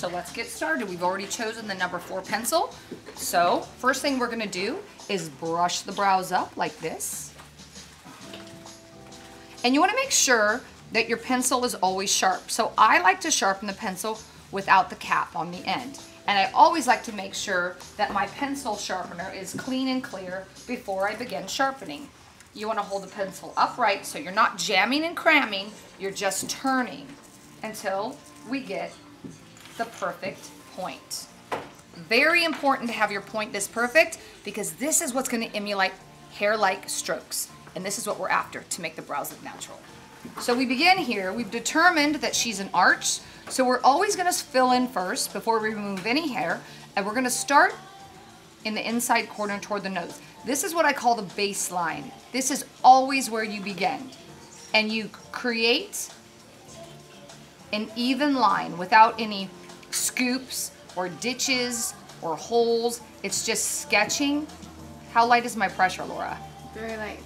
So let's get started. We've already chosen the number 4 pencil. So first thing we're gonna do is brush the brows up like this. And you wanna make sure that your pencil is always sharp. So I like to sharpen the pencil without the cap on the end. And I always like to make sure that my pencil sharpener is clean and clear before I begin sharpening. You want to hold the pencil upright so you're not jamming and cramming, you're just turning until we get the perfect point. Very important to have your point this perfect because this is what's going to emulate hair-like strokes. And this is what we're after to make the brows look natural. So we begin here. We've determined that she's an arch. So we're always going to fill in first before we remove any hair. And we're going to start in the inside corner toward the nose. This is what I call the baseline. This is always where you begin. And you create an even line without any scoops or ditches or holes. It's just sketching. How light is my pressure, Laura? Very light.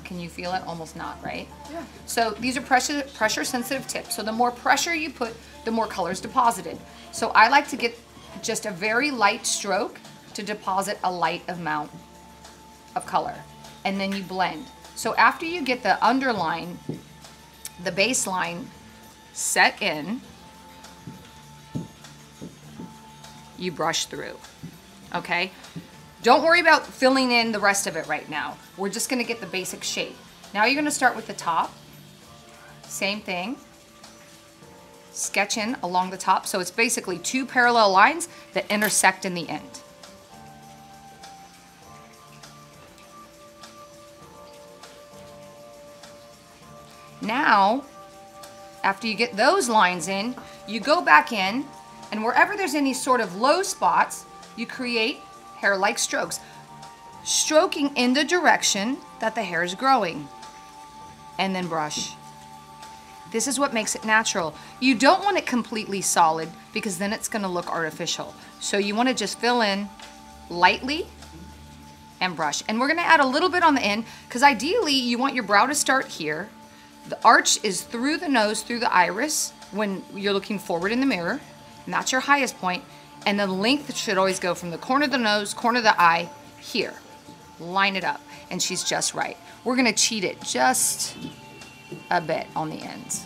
Can you feel it? Almost not, right? Yeah. So these are pressure sensitive tips. So the more pressure you put, the more color is deposited. So I like to get just a very light stroke to deposit a light amount of color. And then you blend. So after you get the underline, the baseline set in, you brush through, okay? Don't worry about filling in the rest of it right now. We're just gonna get the basic shape. Now you're gonna start with the top. Same thing. Sketch in along the top. So it's basically 2 parallel lines that intersect in the end. Now, after you get those lines in, you go back in, and wherever there's any sort of low spots, you create hair-like strokes, stroking in the direction that the hair is growing, and then brush. This is what makes it natural. You don't want it completely solid because then it's gonna look artificial. So you wanna just fill in lightly and brush. And we're gonna add a little bit on the end because ideally you want your brow to start here. The arch is through the nose, through the iris when you're looking forward in the mirror, and that's your highest point. And the length should always go from the corner of the nose, corner of the eye, here. Line it up, and she's just right. We're gonna cheat it just a bit on the ends.